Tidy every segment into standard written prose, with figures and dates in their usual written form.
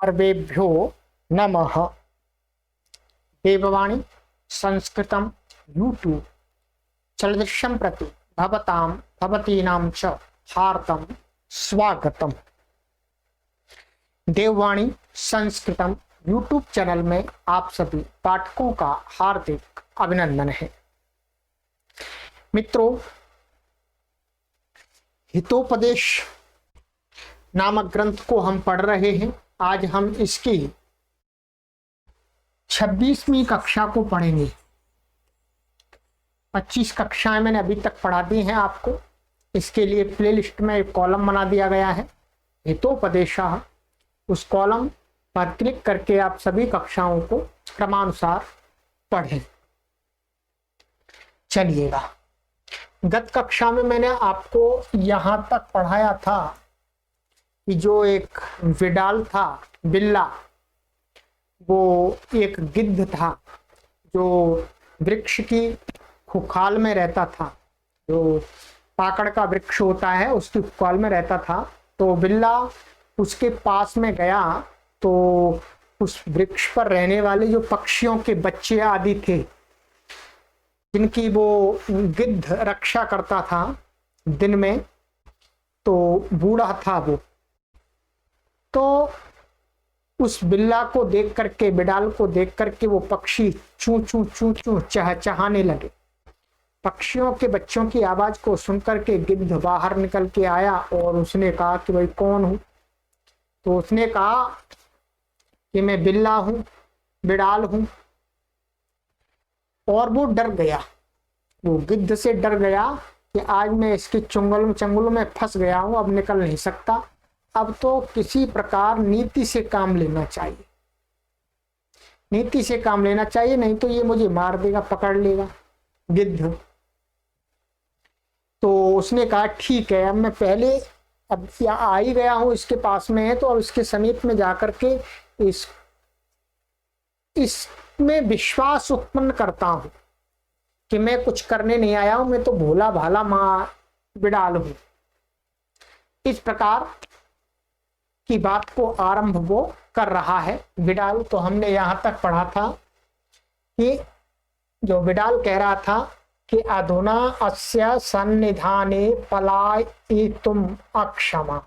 सर्वेभ्यो नमः। देववाणी संस्कृतं यूट्यूब चलदृश्यं प्रति भवतां भवतीनां च हार्दं स्वागतम्। देववाणी संस्कृतम यूट्यूब चैनल में आप सभी पाठकों का हार्दिक अभिनंदन है। मित्रों, हितोपदेश नामक ग्रंथ को हम पढ़ रहे हैं। आज हम इसकी 26वीं कक्षा को पढ़ेंगे। 25 कक्षाएं मैंने अभी तक पढ़ा दी हैं आपको। इसके लिए प्लेलिस्ट में एक कॉलम बना दिया गया है, हितोपदेशः। उस कॉलम पर क्लिक करके आप सभी कक्षाओं को क्रमानुसार पढ़ें। चलिएगा, गत कक्षा में मैंने आपको यहां तक पढ़ाया था कि जो एक विडाल था, बिल्ला, वो एक गिद्ध था जो वृक्ष की खुखाल में रहता था। जो पाकड़ का वृक्ष होता है उसकी खुखाल में रहता था। तो बिल्ला उसके पास में गया तो उस वृक्ष पर रहने वाले जो पक्षियों के बच्चे आदि थे, जिनकी वो गिद्ध रक्षा करता था दिन में, तो बूढ़ा था वो, तो उस बिल्ला को देख करके, बिडाल को देख करके वो पक्षी चू चू चू चू चहचहाने लगे। पक्षियों के बच्चों की आवाज को सुनकर के गिद्ध बाहर निकल के आया और उसने कहा कि भाई कौन हूं? तो उसने कहा कि मैं बिल्ला हूं, बिडाल हूं। और वो डर गया, वो गिद्ध से डर गया कि आज मैं इसके चंगुल में फंस गया हूं, अब निकल नहीं सकता। अब तो किसी प्रकार नीति से काम लेना चाहिए, नीति से काम लेना चाहिए, नहीं तो ये मुझे मार देगा, पकड़ लेगा गिद्ध। तो उसने कहा ठीक है, अब मैं पहले अब आ ही गया हूं, इसके पास में है, तो अब इसके समीप में जाकर के इसमें विश्वास उत्पन्न करता हूं कि मैं कुछ करने नहीं आया हूं, मैं तो भोला भाला बिडाल हूं। इस प्रकार की बात को आरंभ वो कर रहा है, बिडाल। तो हमने यहां तक पढ़ा था कि जो बिडाल कह रहा था कि अधुना अस्य सन्निधाने पलायितुम अक्षमा।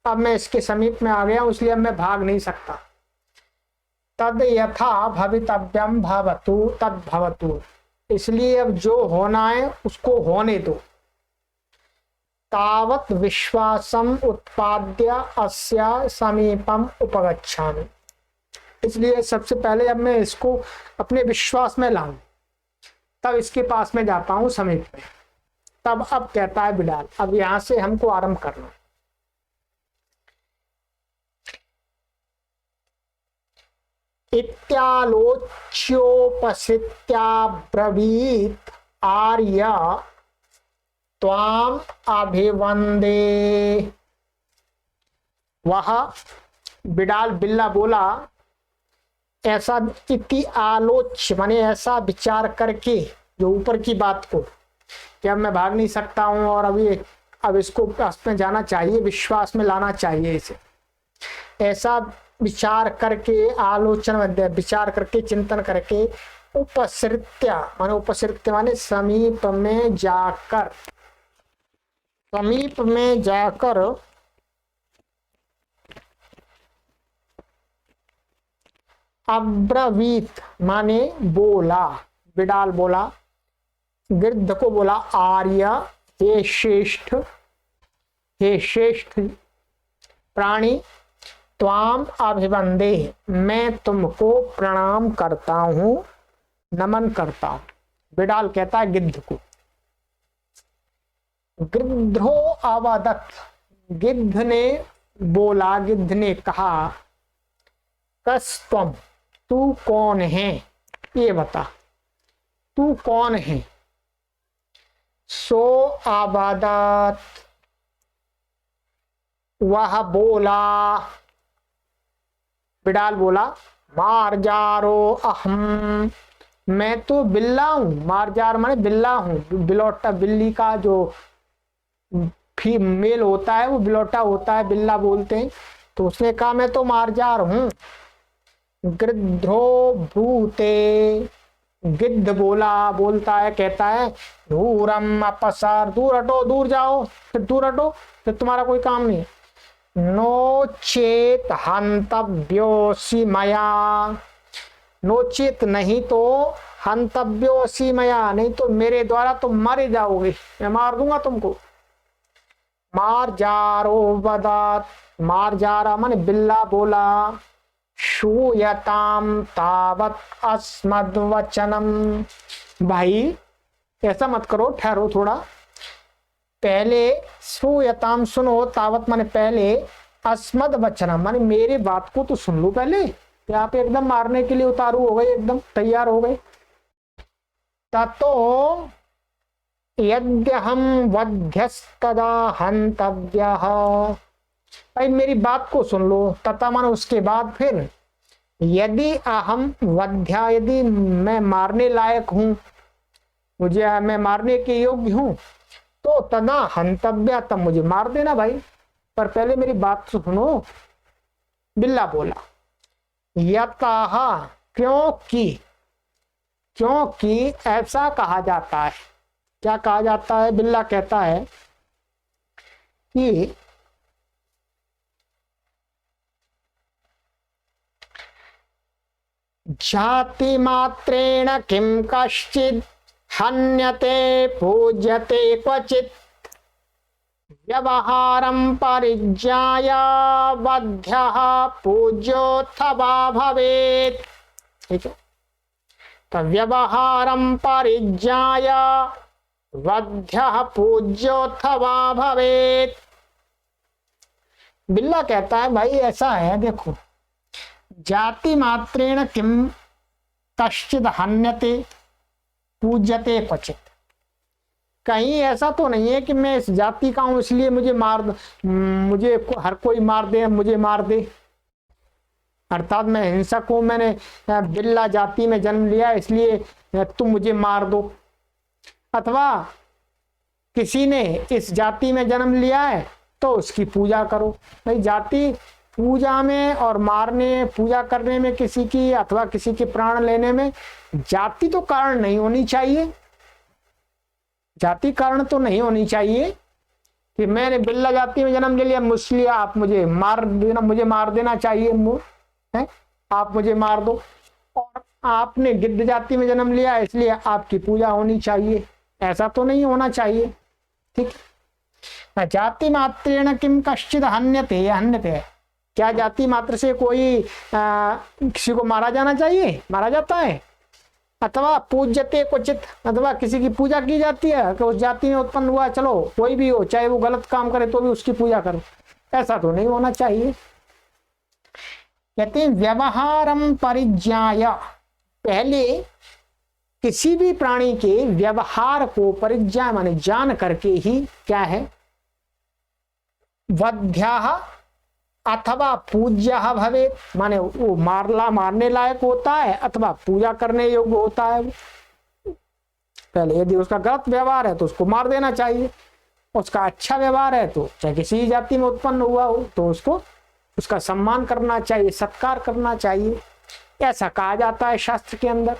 अब मैं इसके समीप में आ गया हूं, इसलिए अब मैं भाग नहीं सकता। तद यथा भवितव्यम भवतु तद भवतु। इसलिए अब जो होना है उसको होने दो। तावत विश्वासम उत्पाद्य अस्य समीपम उपगच्छामि। इसलिए सबसे पहले अब मैं इसको अपने विश्वास में लाऊं, तब इसके पास में जाता हूं समीप में। तब अब कहता है बिडाल, अब यहां से हमको आरंभ करना। इत्यालोच्योपसित्याब्रवीत् आर्य त्वाम अभिवंदे। वह बिडाल, बिल्ला बोला, ऐसा इति आलोच्य माने ऐसा विचार करके, जो ऊपर की बात को, कि अब मैं भाग नहीं सकता हूं और अब इसको पास में जाना चाहिए, विश्वास में लाना चाहिए इसे। ऐसा विचार करके, आलोचना विचार करके, चिंतन करके, उपसृत्या माने समीप में जाकर, समीप में जाकर अब्रवीत माने बोला, बिडाल बोला, गिद्ध को बोला, आर्य, हे श्रेष्ठ, हे श्रेष्ठ प्राणी, त्वाम अभिवंदे, मैं तुमको प्रणाम करता हूं, नमन करता हूं। बिडाल कहता है गिद्ध को। गिद्धो अवदत्, गिद्ध ने बोला, गिद्ध ने कहा, कस्त्वम, तू कौन है, ये बता, तू कौन है? सो अवदत्, वह बोला, बिडाल बोला, मार्जारो अहम, मैं तो बिल्ला हूं। मार्जार माने बिल्ला हूं, बिलोटा, बिल्ली का जो फीमेल होता है वो बिलोटा होता है, बिल्ला बोलते हैं। तो उसने कहा मैं तो मार्जार हूं। गृध्रो ब्रूते, गिद्ध बोलता है, कहता है दूरम अपसार, दूर हटो, दूर जाओ, फिर दूर हटो, फिर तुम्हारा कोई काम नहीं। नो चेत हंतव्योसी मया, नो चेत नहीं तो हंतव्योसी मया, नहीं तो मेरे द्वारा तुम मारे जाओगे, मैं मार दूंगा तुमको। मार्जारो वदात, मार्जारा माने बिल्ला बोला, श्रूयताम तावत अस्मद् वचनम। भाई ऐसा मत करो, ठहरो थोड़ा, पहले श्रूयताम सुनो, तावत माने पहले, अस्मद् वचनम माने मेरी बात को तो सुन लो पहले। क्या आप एकदम मारने के लिए उतारू हो गए, एकदम तैयार हो गए। ततो यद्यहम वध्यस्तदा हंतव्यः, भाई मेरी बात को सुन लो, तथा मानो उसके बाद, फिर यदि अहम वध्या, यदि मैं मारने लायक हूं, मुझे मैं मारने के योग्य हूं, तो तदा हंतव्य, तब मुझे मार देना भाई, पर पहले मेरी बात सुनो। बिल्ला बोला यतः, क्योंकि ऐसा कहा जाता है। क्या कहा जाता है? बिल्ला कहता है कि जाति मात्रेण किम कश्चित् हन्यते पूज्यते क्वचित्, व्यवहारं परिज्ञाय वध्यः पूज्योऽथवा भवेत्। ठीक है, तो व्यवहारं परिज्ञाय वध्यः पूज्योऽथवा भवेत्। बिल्ला कहता है भाई ऐसा है, देखो, जाति मात्रेण किम कश्चित् हन्यते पूज्यते क्वचित्, कहीं ऐसा तो नहीं है कि मैं इस जाति का हूं इसलिए मुझे हर कोई मार दे, मुझे मार दे, अर्थात मैं हिंसक हूं, मैंने बिल्ला जाति में जन्म लिया इसलिए तुम मुझे मार दो। अथवा किसी ने इस जाति में जन्म लिया है तो उसकी पूजा करो। भाई जाति पूजा में और मारने, पूजा करने में किसी की, अथवा किसी के प्राण लेने में जाति तो कारण नहीं होनी चाहिए। जाति कारण तो नहीं होनी चाहिए कि मैंने बिल्ला जाति में जन्म ले लिया, मुझे आप मुझे मार देना चाहिए है, आप मुझे मार दो। और आपने गिद्ध जाति में जन्म लिया इसलिए आपकी पूजा होनी चाहिए, ऐसा तो नहीं होना चाहिए। ठीक, जाति मात्रेण किम कश्चित् हन्यते, हन्यते है क्या, जाति मात्र से कोई किसी को मारा जाना चाहिए, मारा जाता है। अथवा पूज्यते क्वचित्, अथवा किसी की पूजा की जाती है कि उस जाति में उत्पन्न हुआ, चलो कोई भी हो, चाहे वो गलत काम करे तो भी उसकी पूजा करो, ऐसा तो नहीं होना चाहिए। कहते हैं व्यवहारम परिज्ञाय, पहले किसी भी प्राणी के व्यवहार को परिज्ञा माने जान करके ही क्या है, वध्याः अथवा पूज्य भवे, माने वो मारने लायक होता है अथवा पूजा करने योग्य होता है। पहले यदि उसका गलत व्यवहार है तो उसको मार देना चाहिए, उसका अच्छा व्यवहार है तो चाहे किसी जाति में उत्पन्न हुआ हो तो उसको उसका सम्मान करना चाहिए, सत्कार करना चाहिए, ऐसा कहा जाता है शास्त्र के अंदर।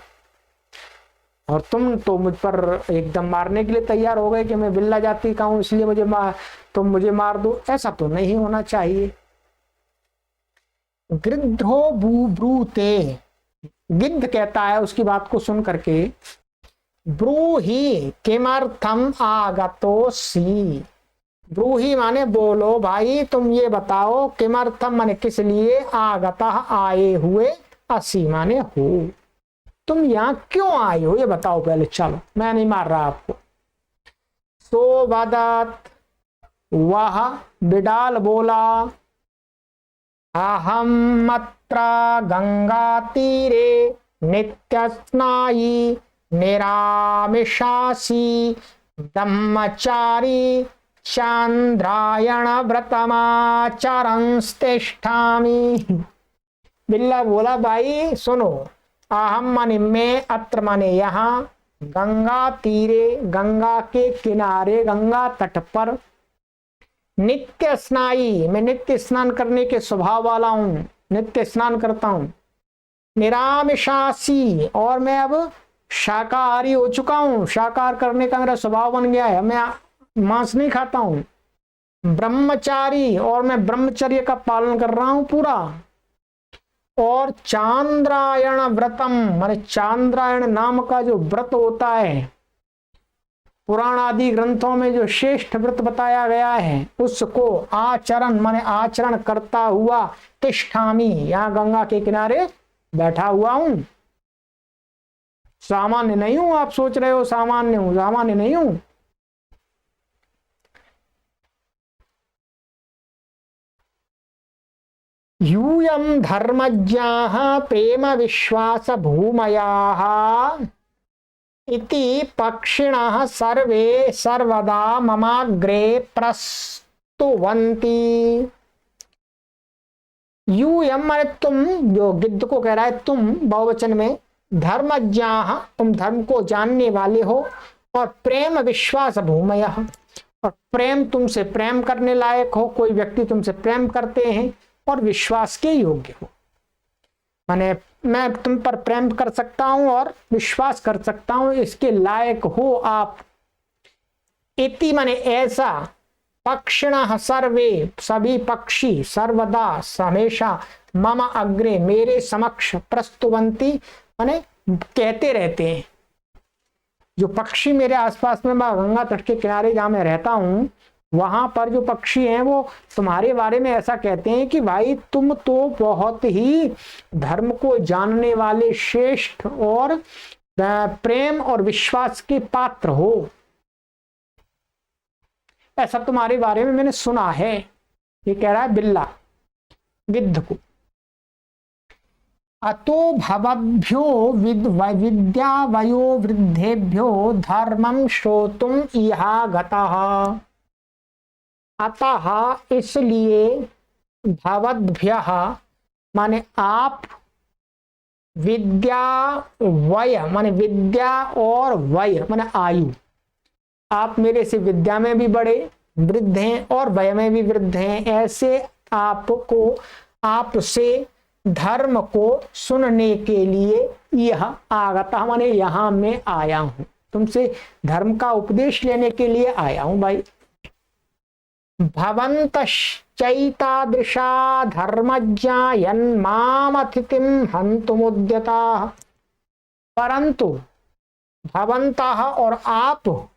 और तुम तो मुझ पर एकदम मारने के लिए तैयार हो गए कि मैं बिल्ला जाति का हूं इसलिए तुम मुझे मार दो, ऐसा तो नहीं होना चाहिए। गृध्रो ब्रूते, गिद्ध कहता है उसकी बात को सुन करके, ब्रूहि किमर्थम आगतोसी, ब्रूहि माने बोलो भाई, तुम ये बताओ, किमर्थम माने किस लिए, आगता आए हुए, असी माने हो, तुम यहाँ क्यों आए हो ये बताओ पहले, चलो मैं नहीं मार रहा आपको। सो वदत, वह बिडाल बोला, अहम अत्र गंगा तीरे नित्यस्नायी निरामिषासी ब्रह्मचारी चांद्रायण व्रतमाचरंस्तिष्ठामि। बिल्ला बोला भाई सुनो, अहम माने मैं, अत्र माने यहाँ, गंगा तीरे गंगा के किनारे, गंगा तट पर, नित्य स्नायी, मैं नित्य स्नान करने के स्वभाव वाला हूं, नित्य स्नान करता हूं। निरामिषासी, और मैं अब शाकाहारी हो चुका हूं, शाकाहार करने का मेरा स्वभाव बन गया है, मैं मांस नहीं खाता हूं। ब्रह्मचारी, और मैं ब्रह्मचर्य का पालन कर रहा हूं पूरा। और चांद्रायण व्रतम, माने चांद्रायण नाम का जो व्रत होता है, पुराण आदि ग्रंथों में जो श्रेष्ठ व्रत बताया गया है, उसको आचरण माने आचरण करता हुआ तिष्ठामी, यहां गंगा के किनारे बैठा हुआ हूं। सामान्य नहीं हूं, आप सोच रहे हो सामान्य हूं, सामान्य नहीं हूं। यूयम धर्मज्ञाः प्रेम विश्वास भूमयाः इति पक्षिणः सर्वे सर्वदा ममाग्रे प्रस्तुवन्ति। यूयम माने तुम, जो गिद्ध को कह रहा है तुम बहुवचन में, धर्मज्ञाः तुम धर्म को जानने वाले हो, और प्रेम विश्वास भूमयः, और प्रेम तुमसे प्रेम करने लायक हो, कोई व्यक्ति तुमसे प्रेम करते हैं और विश्वास के योग्य हो, माने मैं तुम पर प्रेम कर सकता हूं और विश्वास कर सकता हूं, इसके लायक हो आप। इति माने ऐसा, पक्षिणः सर्वे सभी पक्षी, सर्वदा हमेशा, मम अग्रे मेरे समक्ष, प्रस्तुवंती माने कहते रहते हैं। जो पक्षी मेरे आसपास में, गंगा तट के किनारे जहां मैं रहता हूं, वहां पर जो पक्षी हैं वो तुम्हारे बारे में ऐसा कहते हैं कि भाई तुम तो बहुत ही धर्म को जानने वाले श्रेष्ठ और प्रेम और विश्वास के पात्र हो, ऐसा तुम्हारे बारे में मैंने सुना है। ये कह रहा है बिल्ला गिद्ध को। अतो भवभ्यो विद्या वयो वृद्धेभ्यो धर्मं श्रोतुम इहा गतः। अतः इसलिए, भवद्भ्यः माने आप, विद्या वय माने विद्या और वय माने आयु, आप मेरे से विद्या में भी बड़े वृद्ध हैं और वय में भी वृद्ध हैं, ऐसे आपको, आपसे धर्म को सुनने के लिए यह आगता माने यहां मैं आया हूं, तुमसे धर्म का उपदेश लेने के लिए आया हूं भाई। भवन्तश्चैतादृशा धर्मज्ञा यन्मामतिथिं हन्तुमुद्यताः, परंतु भवन्तः और आप,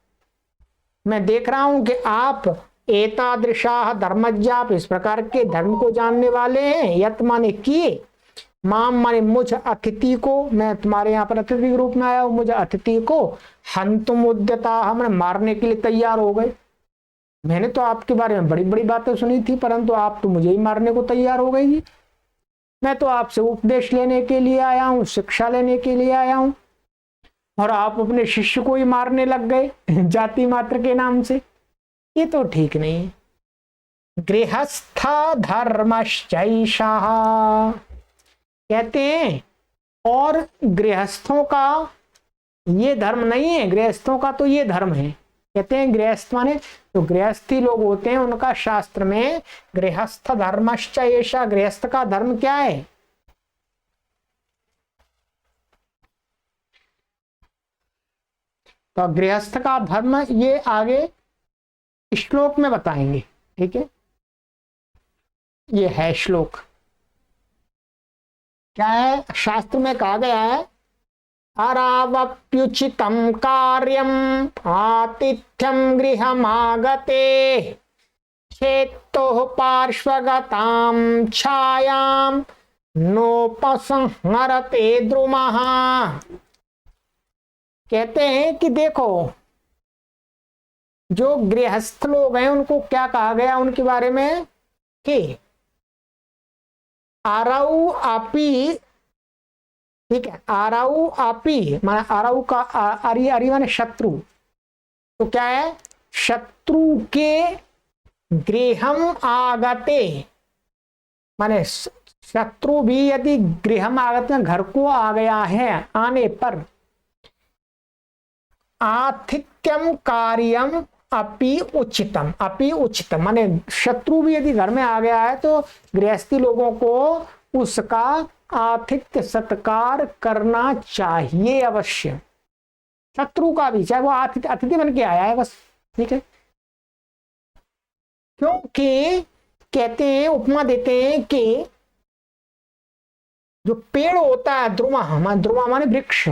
मैं देख रहा हूं कि आप एतादृशा धर्मज्ञा, इस प्रकार के धर्म को जानने वाले हैं। यत माने किए, माम माने मुझ अतिथि को, मैं तुम्हारे यहाँ पर अतिथि के रूप में आया हूं, मुझ अतिथि को हन्तुमुद्यताः माने मारने के लिए तैयार हो गए। मैंने तो आपके बारे में बड़ी बड़ी बातें सुनी थी, परंतु आप तो मुझे ही मारने को तैयार हो गई जी। मैं तो आपसे उपदेश लेने के लिए आया हूं, शिक्षा लेने के लिए आया हूं, और आप अपने शिष्य को ही मारने लग गए जाति मात्र के नाम से। ये तो ठीक नहीं है। गृहस्थ धर्मश्चैषः, कहते हैं और गृहस्थों का ये धर्म नहीं है, गृहस्थों का तो ये धर्म है। कहते हैं गृहस्थ माने जो गृहस्थी लोग होते हैं उनका शास्त्र में गृहस्थ धर्मश्च एषः, गृहस्थ का धर्म क्या है? तो गृहस्थ का धर्म ये आगे श्लोक में बताएंगे, ठीक है। ये है श्लोक, क्या है? शास्त्र में कहा गया है अरावप्युचितं कार्यम आतिथ्यम गृहमागते चेत्तो पार्श्वगतां छायां नोपसंहरते द्रुमः। कहते हैं कि देखो जो गृहस्थ लोग हैं उनको क्या कहा गया उनके बारे में कि आरऊ आपी, ठीक है, आरऊ आपी माने आरऊ का अरि अरि माने शत्रु, तो क्या है? शत्रु के गृहम आगते माने शत्रु भी यदि गृहम आगते में घर को आ गया है, आने पर आतिथ्यम कार्यम अपि उचितम, अपि उचितम माने शत्रु भी यदि घर में आ गया है तो गृहस्थी लोगों को उसका आतिथ्य सत्कार करना चाहिए अवश्य। शत्रु का भी, चाहे वो अतिथि बन के आया है बस, ठीक है। क्योंकि कहते हैं, उपमा देते हैं कि जो पेड़ होता है द्रुमा, द्रुमा माने वृक्ष,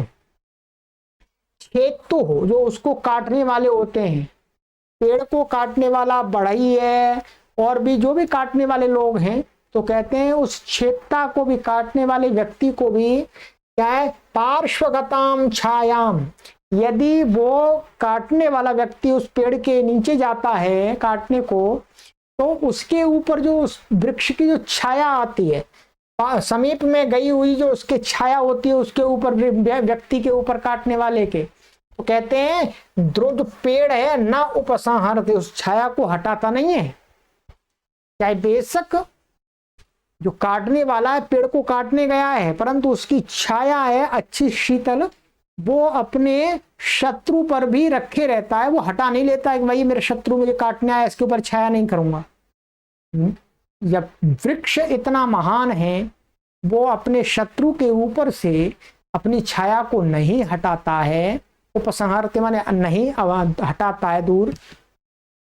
हेतु हो जो उसको काटने वाले होते हैं, पेड़ को काटने वाला बढ़ई है और भी जो भी काटने वाले लोग हैं, तो कहते हैं उस क्षेत्रता को भी काटने वाले व्यक्ति को भी क्या है, पार्श्वगताम छायाम, यदि वो काटने वाला व्यक्ति उस पेड़ के नीचे जाता है काटने को, तो उसके ऊपर जो उस वृक्ष की जो छाया आती है, समीप में गई हुई जो उसके छाया होती है उसके ऊपर, व्यक्ति के ऊपर काटने वाले के, तो कहते हैं द्रुद पेड़ है ना उपसंहरते, उस छाया को हटाता नहीं है। चाहे बेशक जो काटने वाला है पेड़ को काटने गया है, परंतु उसकी छाया है अच्छी शीतल, वो अपने शत्रु पर भी रखे रहता है, वो हटा नहीं लेता है कि भाई मेरे शत्रु मुझे काटने आया इसके ऊपर छाया नहीं करूंगा। जब वृक्ष इतना महान है, वो अपने शत्रु के ऊपर से अपनी छाया को नहीं हटाता है, उपसंहरते माने नहीं हटाता है दूर।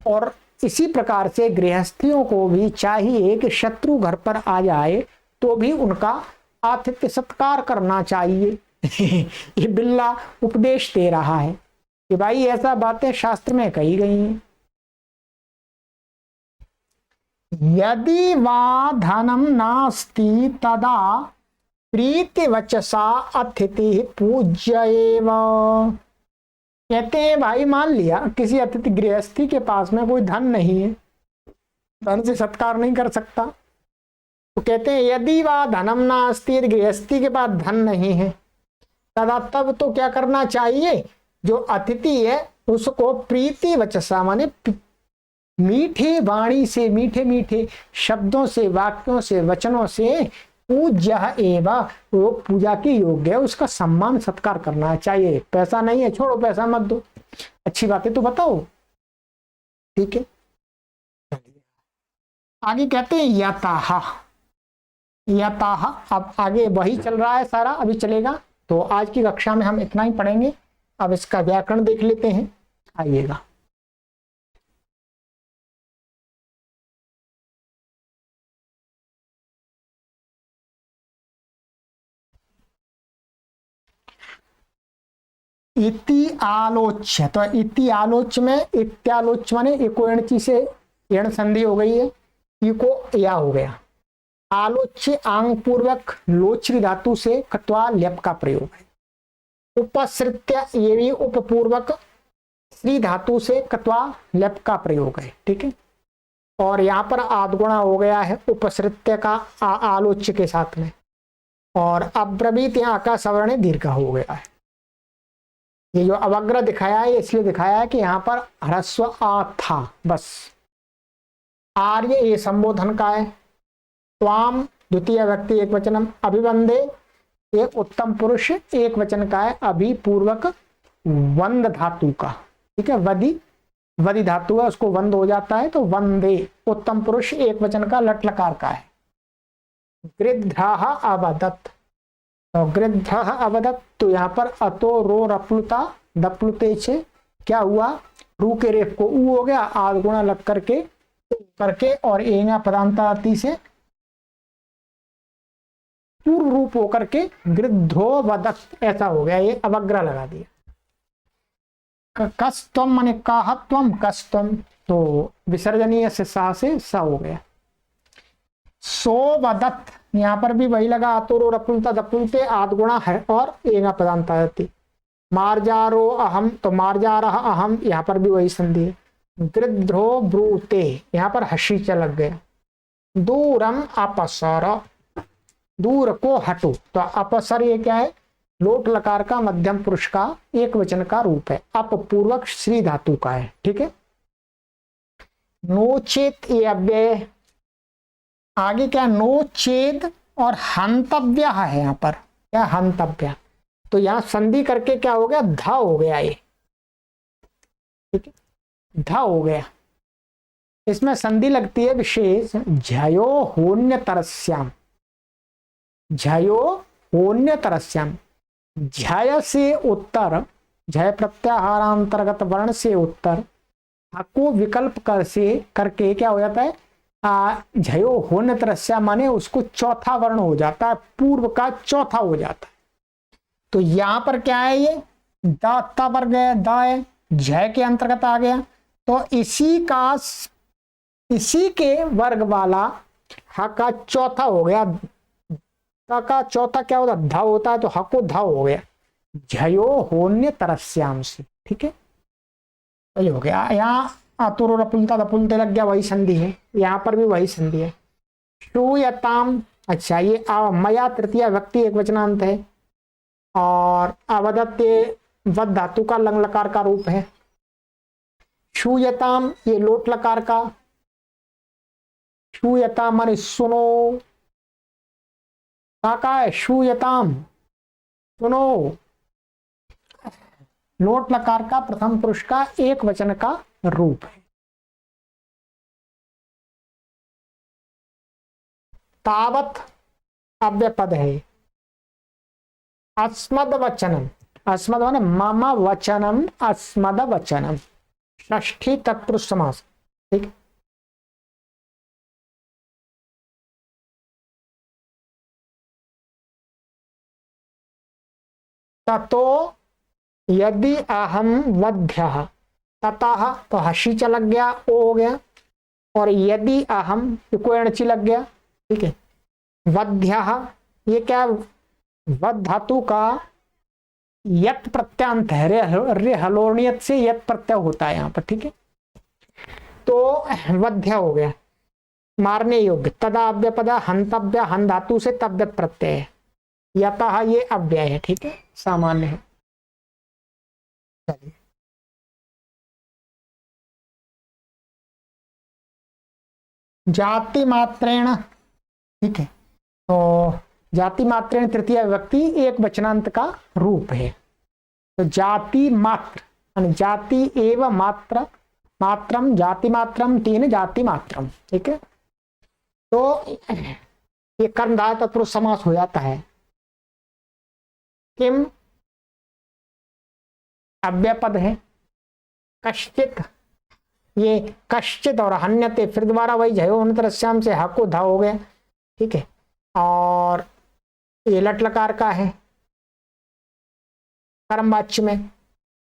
और इसी प्रकार से गृहस्थियों को भी चाहिए कि शत्रु घर पर आ जाए तो भी उनका आतिथ्य सत्कार करना चाहिए। ये बिल्ला उपदेश दे रहा है कि भाई ऐसा बातें शास्त्र में कही गई हैं। यदि वा धनम नास्ति तदा प्रीति वचसा अतिथि पूज्येव। कहते हैं भाई मान लिया किसी अतिथि गृहस्थी के पास में कोई धन नहीं है, धन से सत्कार नहीं कर सकता, तो कहते हैं यदि वा धनम नास्ति, गृहस्थी के पास धन नहीं है, तदा तब तो क्या करना चाहिए, जो अतिथि है उसको प्रीति वचसा माने मीठे वाणी से, मीठे मीठे शब्दों से, वाक्यों से, वचनों से पूज्य एवं, वो पूजा के योग्य है, उसका सम्मान सत्कार करना चाहिए। पैसा नहीं है, छोड़ो पैसा मत दो, अच्छी बातें तो बताओ, ठीक है। आगे कहते हैं यताह, यताह, अब आगे वही चल रहा है सारा, अभी चलेगा। तो आज की कक्षा में हम इतना ही पढ़ेंगे। अब इसका व्याकरण देख लेते हैं, आइएगा। इति आलोच्य, तो इति आलोच्य में इत्यालोच्य माने एको एणची से एण संधि हो गई है, इको या हो गया। आलोच्य आंग पूर्वक लोचरी धातु से कत्वा ल्यप का प्रयोग है। उपसृत्य ये भी उपपूर्वक श्री धातु से कत्वा ल्यप का प्रयोग है, ठीक है। और यहाँ पर आदगुणा हो गया है उपसृत्य का आलोच्य के साथ में, और अब्रवीत यहाँ का सवर्ण दीर्घ हो गया है। ये जो अवग्र दिखाया है इसलिए दिखाया है कि यहाँ पर ह्रस्व आ था बस। आर्य ये संबोधन का है। त्वाम द्वितीय व्यक्ति एक वचनम, अभिवंदे ये उत्तम पुरुष एक वचन का है, अभी पूर्वक वंद धातु का, ठीक है। वदी, वदी धातु है उसको वंद हो जाता है, तो वंदे उत्तम पुरुष एक वचन का लट लकार का है। गृध्राः अवदत्, तो गृध्रः अवदत्, तो यहाँ पर अतो रो रप्लुता दप्लुते छे क्या हुआ, रू के रेप को ऊ हो गया, आद गुणा लग करके और एंगा पदांताती से पूर्व रूप होकर के गृद्धो वदत् ऐसा हो गया, ये अवग्रह लगा दिया। कस्तम माने काहत्वम कस्तम, तो विसर्जनीय से सा से सा हो गया। सो वदत्, यहाँ पर भी वही लगा, आतुरो रपुलता दपुलते आद गुणा है और एगा पदांताती। मार्जारो अहम, तो मार्जारः अहम, यहाँ पर भी वही संधि है। गृध्रो ब्रूते, यहाँ पर हसी लग गया। दूरम अपसर, दूर को हटो, तो अपसर ये क्या है, लोट लकार का मध्यम पुरुष का एक वचन का रूप है, अप पूर्वक श्री धातु का है, ठीक है। नोचेत ये अव्यय, आगे क्या नोचेद और हंतव्य है, यहाँ पर क्या हंतव्य, तो यहाँ संधि करके क्या हो गया, धा हो गया ये, ठीक है। ध हो गया, इसमें संधि लगती है विशेष झयो होन्य तरस्याम, झयो होन्य तरस्याम, झय से उत्तर, झय प्रत्याहारांतर्गत वर्ण से उत्तर को विकल्प कर से करके क्या हो जाता है, झयो होन्य तरस्या माने उसको चौथा वर्ण हो जाता है, पूर्व का चौथा हो जाता है। तो यहां पर क्या है, ये द वर्ग है, द है, झय के अंतर्गत आ गया, तो इसी के वर्ग वाला ह का चौथा हो गया, द का चौथा क्या होता है, ध होता है, तो ह को ध हो गया, झयो होन्य तरस्याम से। ठीक है, वही हो गया। यहाँ आतुर और अपुलता दपुलते लग गया, वही संधि है, यहाँ पर भी वही संधि है। श्रूयताम, अच्छा ये मया तृतीय व्यक्ति एक वचनांत है, और अवदत्ते वद धातु का लंग लकार का रूप है। श्रूयताम ये लोट लकार का, श्रूयताम माने सुनो, का है श्रूयताम सुनो, लोट लकार का प्रथम पुरुष का एक वचन का रूप है। तावत अव्यपद है। अस्मद वचनम, अस्मद माने मम वचनम, अस्मद वचनम, षष्ठी तत्पुरुष समास। ठीक, ततो यदि अहम वध्य, ततः तो हसी च लग गया, ओ हो गया, और यदि अहम को एणची लग गया। ठीक है, वध्य ये क्या, वध धातु का यत प्रत्यांत है, रे हलोनियत से यत प्रत्यय होता है यहाँ पर। ठीक है, तो वध्य हो गया, मारने योग्य, तदा अव्यपदा हंतव्य, हन धातु से तव्यत प्रत्यय है, यतः ये अव्यय है। ठीक है, सामान्य है। चलिए जाति मात्रेण, ठीक है, तो जाति मात्रेण तृतीय व्यक्ति एक वचनांत का रूप है। तो जाति मात्र, जाति एव मात्र, मात्रम जाति मात्रम, तीन जाति मात्रम। ठीक है, तो ये कर्मधारय तत्पुरुष समास हो जाता है। किम अव्यपद है, कश्चित ये कश्चित और हन्यते, फिर दोबारा वही जयो तरस्याम से हको धा हो गया। ठीक है, और ये लट लकार का है कर्मवाच्य में,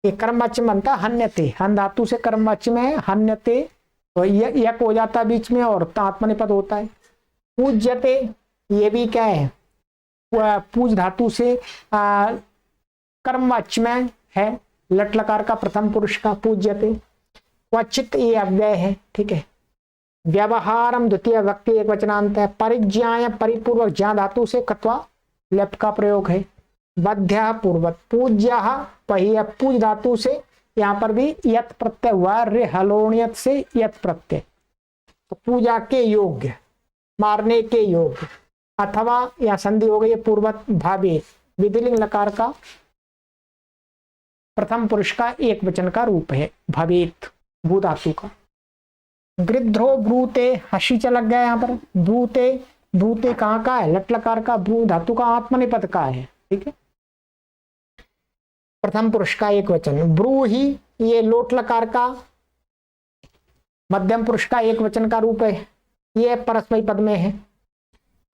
ये कर्मवाच्य बनता हन्यते, हन धातु से कर्मवाच्य में हन्यते, तो यक हो जाता है बीच में, और आत्मनिपद होता है। पूज्यते ये भी क्या है, पूज धातु से कर्मवाच्य में है, लट लकार का प्रथम पुरुष का पूज्यते। क्वचित ये अव्यय है। ठीक है, व्यवहारम द्वितीय व्यक्ति एक वचनांत है। परिज्ञाय परिपूर्वक ज्ञा धातु से कत्वा लेप का प्रयोग है। वध्य पूर्वक, पूज्य पहिया पूज धातु से यहाँ पर भी यत प्रत्यय हुआ, रे हलोनियत से यत प्रत्यय, तो पूजा के योग्य, मारने के योग्य, अथवा या संधि हो गई पूर्वत भावे, विधिलिंग लकार का प्रथम पुरुष का एक वचन का रूप है, भवेत भू धातु का। गृध्रो ब्रूते, हसी च लग गया यहाँ पर, ब्रूते, ब्रूते कहाँ का है, लट लकार का, ब्रू धातु का आत्मनिपद का है। ठीक है, प्रथम पुरुष का एक वचन। ब्रूहि ये लोट लकार का मध्यम पुरुष का एक वचन का रूप है, ये परस्मै पद में है।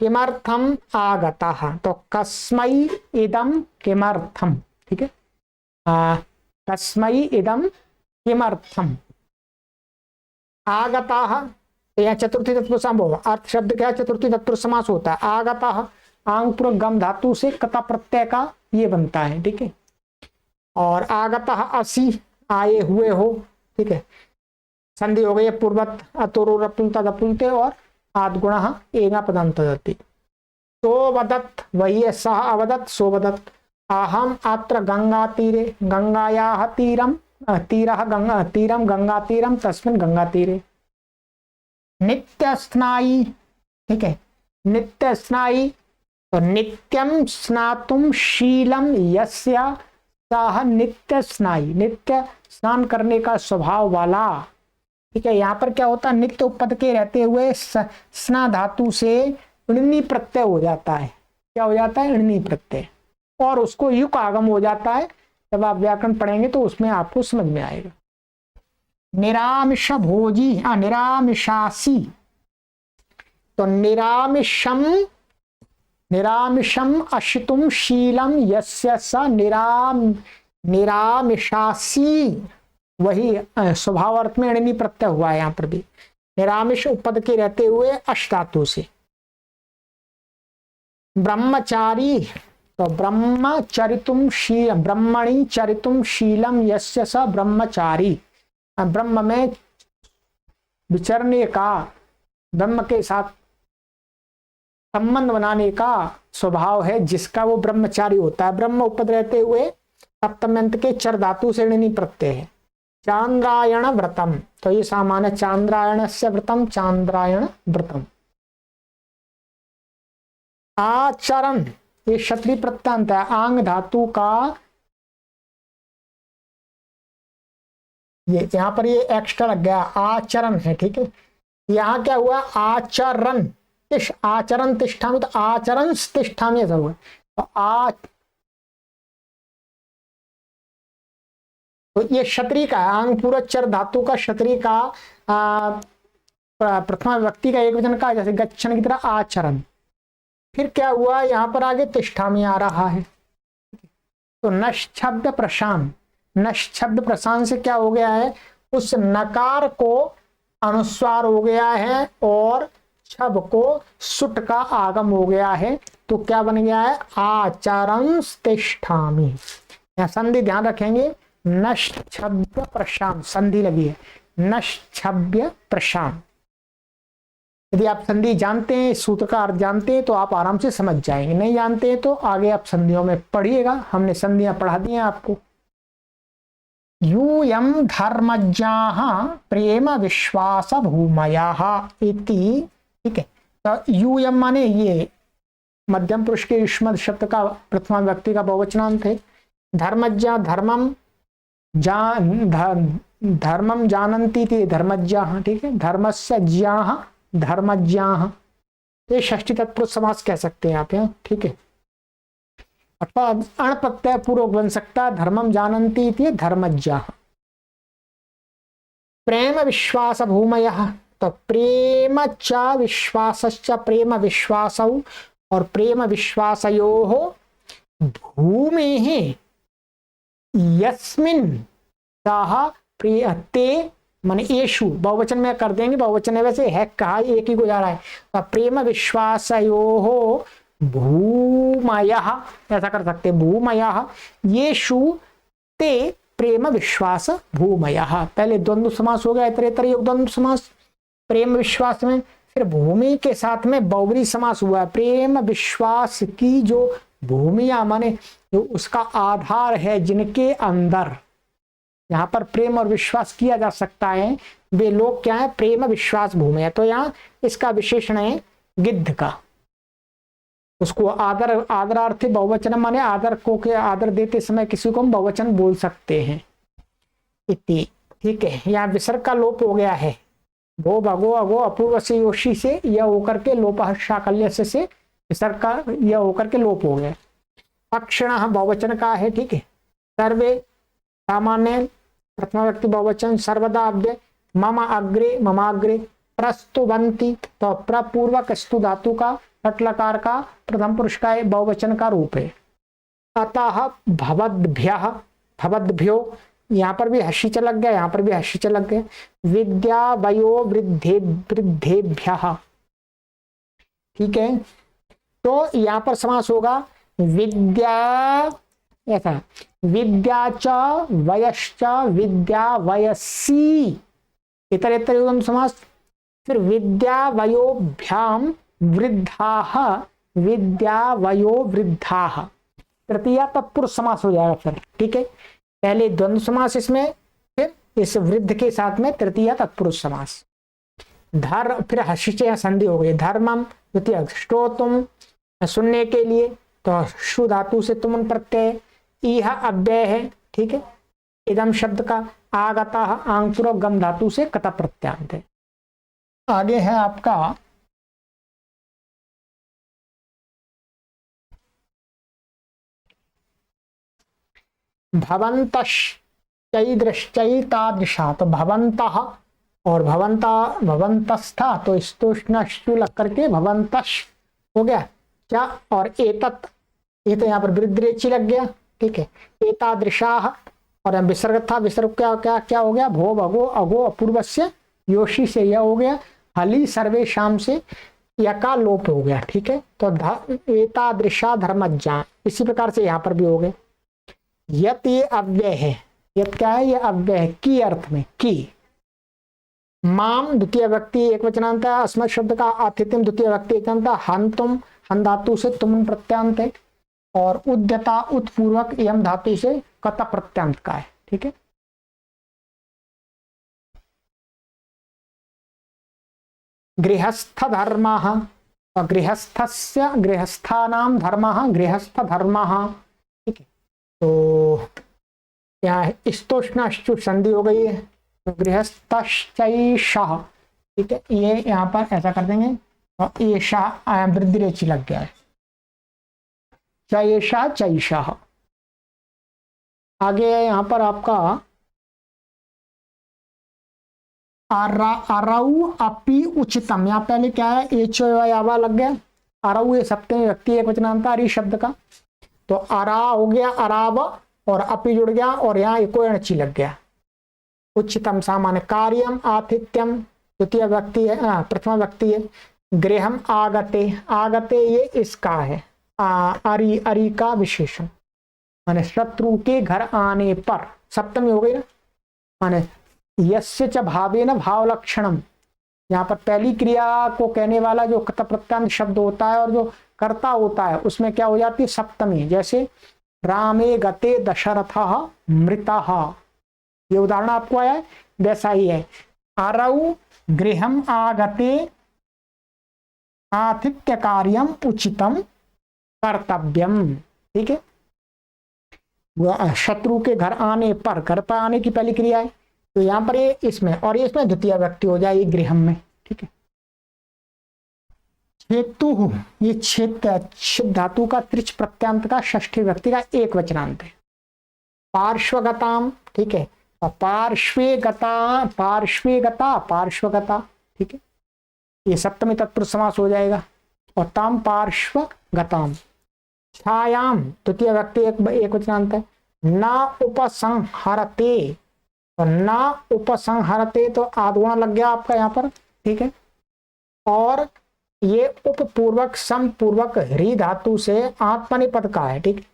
किमर्थम आगता, तो कस्मै इदम किमर्थम। ठीक है, कस्मै इदम किमर्थम, आगता यह चतुर्थी तत्पुरुष संभव, अर्थ शब्द क्या चतुर्थी तत्पुरुष समास होता है। आगता आंग पूर्वक गम धातु से कता प्रत्यय का ये बनता है। ठीक है, और आगता असी आए हुए हो। ठीक है, संधि हो गई पूर्वत अतुरुरपुलता दपुलते और आदगुण एगा पदांत दत्ति। तो वदत वही है, सह अवदत सो वदत। अहम अत्र गंगा तीरे, गंगायाः तीरम, तीरः गंगा तीरम, गंगा तीरम तस्मिन् गंगा तीरे। नित्य स्नायी, ठीक है, नित्य स्नायी, तो नित्यम स्नातुम शीलम यस्य सः नित्य स्नायी, नित्य स्नान करने का स्वभाव वाला। ठीक है, यहाँ पर क्या होता है, नित्य उपपद के रहते हुए स्ना धातु से ऋणी प्रत्यय हो जाता है। क्या हो जाता है, ऋणी प्रत्यय, और उसको युक आगम हो जाता है। जब आप व्याकरण पढ़ेंगे तो उसमें आपको समझ में आएगा। निरामिष भोजी, निरामिषासी, तो निरामिषम अशितुम शीलम यस्य स निरामिषासी, वही स्वभाव अर्थ में ऋणी प्रत्यय हुआ है यहाँ पर भी, निरामिष उपपद के रहते हुए अश धातु से। ब्रह्मचारी, तो ब्रह्मचरितुम ब्रह्मणि चरितुम शीलम यस्य स ब्रह्मचारी, ब्रह्म में विचरने का, ब्रह्म के साथ संबंध बनाने का स्वभाव है जिसका, वो ब्रह्मचारी होता है। ब्रह्म उपद रहते हुए सप्तम्यंत के चर धातु से ऋणी प्रत्यय है। चांद्रायण व्रतम, तो ये सामान्य चांद्रायण से व्रतम, चांद्रायण व्रतम। आचरण, ये क्षत्रिय प्रत्यंत है, आंग धातु का, ये यहाँ पर ये एक्स्ट्रा लग गया, आचरण है। ठीक है, यहाँ क्या हुआ, आचरण, आचरण तिष्ठामि, तो आचरण तिष्ठामि ऐसा हुआ। तो ये क्षत्रिय का आंग पूरा चर धातु का, क्षत्रिय का प्रथमा व्यक्ति का एक वचन का, जैसे गच्छन की तरह आचरण। फिर क्या हुआ, यहाँ पर आगे तिष्ठामि आ रहा है। तो नश्शब्द प्रशांत, नश्शब्द प्रशांत से क्या हो गया है, उस नकार को अनुस्वार हो गया है और छब को सुट का आगम हो गया है। तो क्या बन गया है, आचरण तिष्ठामि। यहाँ संधि ध्यान रखेंगे, नश्शब्द प्रशांत संधि लगी है, नश्शब्द प्रशांत। यदि आप संधि जानते हैं, सूत्र का अर्थ जानते हैं, तो आप आराम से समझ जाएंगे। नहीं जानते हैं तो आगे आप संधियों में पढ़िएगा, हमने संधियां पढ़ा दी हैं आपको। यूयम धर्मज्ञाः प्रेम विश्वास भूमयः इति। ठीक है, तो यूयम माने ये मध्यम पुरुष के युष्मद शब्द का प्रथमा व्यक्ति का बहुवचनांत है। धर्मज्ञा, धर्मम जानन्ति थी धर्मज्ञाः। ठीक है, धर्मस्य ज्ञाः, धर्मज्ञाः, ये षष्ठी तत्पुरुष समास कह सकते हैं आप यहाँ। ठीक है, अथवा अण प्रत्यय पूर्वक बन सकता है, धर्मम जानन्ति थी धर्मज्ञाः। प्रेम विश्वास भूमयः, तो प्रेम च विश्वासश्च, प्रेम विश्वासौ और प्रेम विश्वासयोः भूमेः यस्मिन् ताः प्रियते, माने येषु, बहुवचन में कर देंगे, बहुवचन है वैसे, है कहा एक ही गुजारा है। तो प्रेम विश्वासयोः भूमयः ऐसा कर सकते, भूमयः येषु ते प्रेम विश्वास भूमयः। पहले द्वंद्व समास हो गया, इतरेतर योग द्वंद्व समास प्रेम विश्वास में, फिर भूमि के साथ में बहुब्रीहि समास हुआ है। प्रेम विश्वास की जो भूमिया माने जो उसका आधार है, जिनके अंदर यहाँ पर प्रेम और विश्वास किया जा सकता है, वे लोग क्या है, प्रेम विश्वास भूमि है। तो यहाँ इसका विशेषण है गिद्ध का, उसको आदर, आदरार्थी बहुवचन माने आदर को के आदर देते समय किसी को हम बहुवचन बोल सकते हैं इति। ठीक है, यहाँ विसर्ग का लोप हो गया है, भो भगो अगो अपूर्व से योशी से यह होकर के लोप शाकल्य से विसर्ग का यह होकर के लोप हो गया। अक्षण बहुवचन का है। ठीक है, सर्वे सामान्य प्रथमा व्यक्ति बहुवचन, सर्वदा अव्यय, मम अग्रे ममाग्रे, प्रस्तुवंती, तो प्रपूर्वक स्तु धातु का लट्लकार का प्रथम पुरुष का बहुवचन का रूप है। अतः भवद्भ्यः, भवद्भ्यो, यहाँ पर भी हर्षी लग गया, यहाँ पर भी हर्षी लग गया। विद्या वयो वृद्धेभ्यः। ठीक है, तो यहाँ पर समास होगा विद्या, ऐसा विद्या च वयश्च विद्या वयसी, इतरेतर समास। फिर विद्या वयोभ्याम वृद्धाः, विद्या वयो वृद्धाः, तृतीया तत्पुरुष समास हो जाएगा फिर। ठीक है, पहले द्वंद्व समास इसमें, फिर इस वृद्ध के साथ में तृतीया तत्पुरुष समास। धर्म, फिर हर्षिच संधि हो गई, धर्मम द्वितीय श्रोतुम, सुनने के लिए, तो शु धातु से तुमन प्रत्यय, इह अव्यय है। ठीक है, इदम शब्द का आगता आंग पूर्वक गम धातु से कत प्रत्यांत है। आगे है आपका भवंतश्चैदृश्चैतादृशा, तो भवंतः और भवंता भवंतस्था, तो स्तुष्णश्चु लग करके भवंतश हो गया क्या, और एतत्, ये तो यहाँ पर वृद्धिरेचि लग गया, ठीक है। एतादृशा और विसर्ग था, विसर्ग क्या क्या क्या हो गया, भो भगो अगो अपूर्वस्य योशी से यह हो गया, हली सर्वे शाम से यका लोप हो गया, ठीक है। तो एतादृशा धर्मज्ञा, इसी प्रकार से यहाँ पर भी हो गए। यत ये अव्यय है, यत क्या है, ये अव्यय है की अर्थ में, की। माम द्वितीय व्यक्ति एक वचनांत है, अस्मत् शब्द का आतिथ्यम द्वितीय व्यक्ति एक वचनांत, हन तुम, हन धातु से तुम प्रत्यांत है, और उद्यता उत्पूर्वक यम धातु से कत प्रत्यांत का है, ठीक है। गृहस्थ धर्म, गृहस्थस्य गृहस्थानाम धर्म, गृहस्थ धर्म, ठीक है। तो यहाँ स्तोष्णाश्चु संधि हो गई है, तो गृहस्थश्चैषः, ठीक है, ये यहाँ पर ऐसा कर देंगे, और ये शाह वृद्धि रेचि लग गया है, चैषा चैषः। आगे है यहाँ पर आपका अरऊ अपि उचितम, यहाँ पहले क्या है, एचोयावा लग गया, अरऊ ये सप्तमी व्यक्ति एक वचनांत अरि शब्द का, तो अरा हो गया अराव, और अपि जुड़ गया, और यहाँ एको एणची लग गया। उचितम सामान्य, कार्यम आतिथ्यम द्वितीय व्यक्ति है, प्रथमा व्यक्ति है, गृहम आगते, आगते ये इसका है, अरि अरि का विशेषण, माने शत्रु के घर आने पर, सप्तमी हो गई ना, माने यस्य च भावेन भाव लक्षणम, यहाँ पर पहली क्रिया को कहने वाला जो कत प्रत्यांत शब्द होता है और जो कर्ता होता है उसमें क्या हो जाती है, सप्तमी। जैसे रामे गते दशरथः मृतः, ये उदाहरण आपको आया है, वैसा ही है। अरऊ गृहम आगते आतिथ्य कार्यम उचितम कर्तव्यम, ठीक है। शत्रु के घर आने पर, घर पर आने की पहली क्रिया है, तो यहाँ पर ये इसमें, और ये इसमें द्वितीय व्यक्ति हो जाए गृहम में, ठीक है। छेतु, ये क्षेत्र धातु का त्रिच प्रत्यांत का षष्ठी व्यक्ति का एक वचनांत है। पार्श्वगताम, ठीक है, पार्श्वेगता, पार्श्वेगता पार्श्वगता, ठीक है, ये सप्तमी तत्पुरुष समास हो जाएगा। और ताम पार्श्वगताम, छायाम द्वितीय व्यक्ति एक वचनांत है, ना उपसंहरते, तो ना उपसंहरते तो आदगुणा लग गया आपका यहाँ पर, ठीक है। और ये उपपूर्वक समपूर्वक ह्री धातु से आत्मनिपद का है, ठीक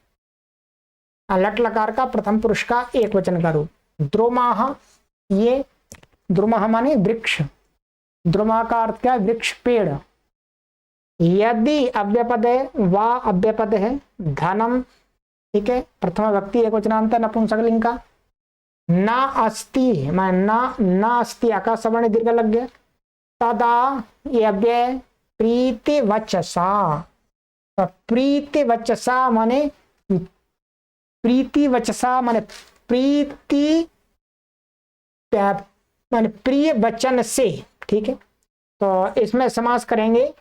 है। लट लकार का प्रथम पुरुष का एक वचन का रूप। द्रुमाह, ये द्रुमाह माने वृक्ष, द्रुमा का अर्थ क्या है, वृक्ष पेड़। यदि अव्यपद है, वा अव्यपद है, धनम, ठीक है, प्रथम व्यक्ति एक वचनांत नपुंसकलिंग का। ना अस्ति, मैं ना अस्ति आकाश सवर्ण दीर्घ लग गया। तदा ये अव्यय प्रीति वचसा, प्रीति वचसा माने प्रीति वचसा माने प्रीति माने प्रिय वचन से, ठीक है। तो इसमें समास करेंगे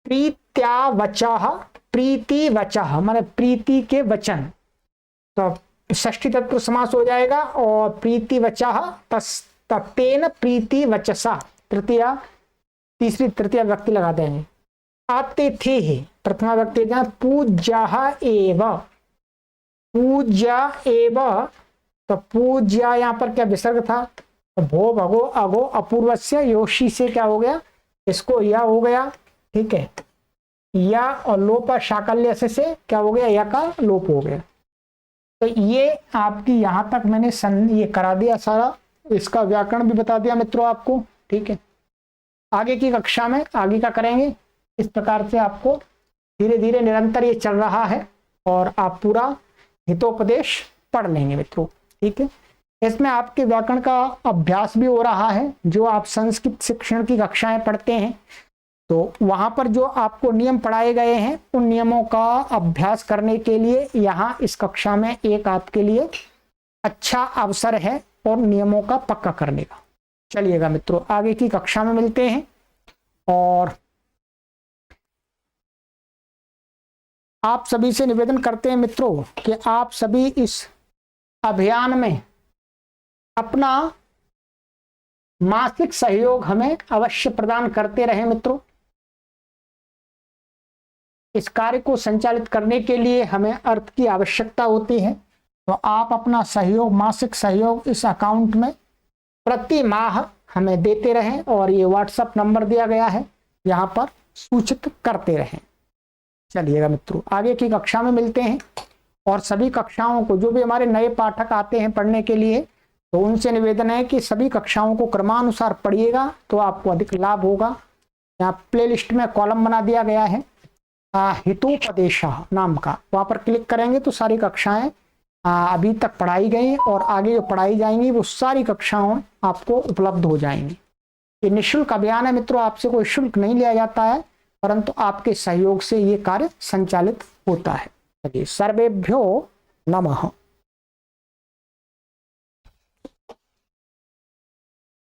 प्रीत्या वचः, प्रीति वचः माने प्रीति के वचन, तो षष्ठी तत्व समास हो जाएगा। और प्रीति वचः तत्तेन प्रीति वचसा, तृतीया तीसरी तृतीया व्यक्ति लगा देंगे। अतिथि प्रथमा व्यक्ति पूज्य एव, पूज्य एव, तो पूज्य यहाँ पर क्या विसर्ग था, तो भो भगो अगो अपूर्वस्य योशी से क्या हो गया, इसको या हो गया, ठीक है, या और लोप शाकल्य से क्या हो गया, या का लोप हो गया। तो ये आपकी यहाँ तक मैंने ये करा दिया सारा, इसका व्याकरण भी बता दिया मित्रों आपको, ठीक है। आगे की कक्षा में आगे का करेंगे। इस प्रकार से आपको धीरे धीरे निरंतर ये चल रहा है और आप पूरा हितोपदेश पढ़ लेंगे मित्रों, ठीक है। इसमें आपके व्याकरण का अभ्यास भी हो रहा है। जो आप संस्कृत शिक्षण की कक्षाएं पढ़ते हैं तो वहां पर जो आपको नियम पढ़ाए गए हैं उन नियमों का अभ्यास करने के लिए यहाँ इस कक्षा में एक आपके लिए अच्छा अवसर है और नियमों का पक्का करने का। चलिएगा मित्रों, आगे की कक्षा में मिलते हैं और आप सभी से निवेदन करते हैं मित्रों कि आप सभी इस अभियान में अपना मासिक सहयोग हमें अवश्य प्रदान करते रहें मित्रों। इस कार्य को संचालित करने के लिए हमें अर्थ की आवश्यकता होती है, तो आप अपना सहयोग, मासिक सहयोग इस अकाउंट में प्रति माह हमें देते रहें और ये व्हाट्सएप नंबर दिया गया है, यहाँ पर सूचित करते रहें। चलिएगा मित्रों, आगे की कक्षा में मिलते हैं और सभी कक्षाओं को, जो भी हमारे नए पाठक आते हैं पढ़ने के लिए, तो उनसे निवेदन है कि सभी कक्षाओं को क्रमानुसार पढ़िएगा तो आपको अधिक लाभ होगा। यहाँ प्लेलिस्ट में कॉलम बना दिया गया है हितोपदेश नाम का, वहाँ पर क्लिक करेंगे तो सारी कक्षाएं अभी तक पढ़ाई गई और आगे जो पढ़ाई जाएंगी वो सारी कक्षाओं आपको उपलब्ध हो जाएंगी। ये निःशुल्क अभियान है मित्रों, आपसे कोई शुल्क नहीं लिया जाता है, परंतु आपके सहयोग से ये कार्य संचालित होता है। चलिए, सर्वेभ्यो नमः।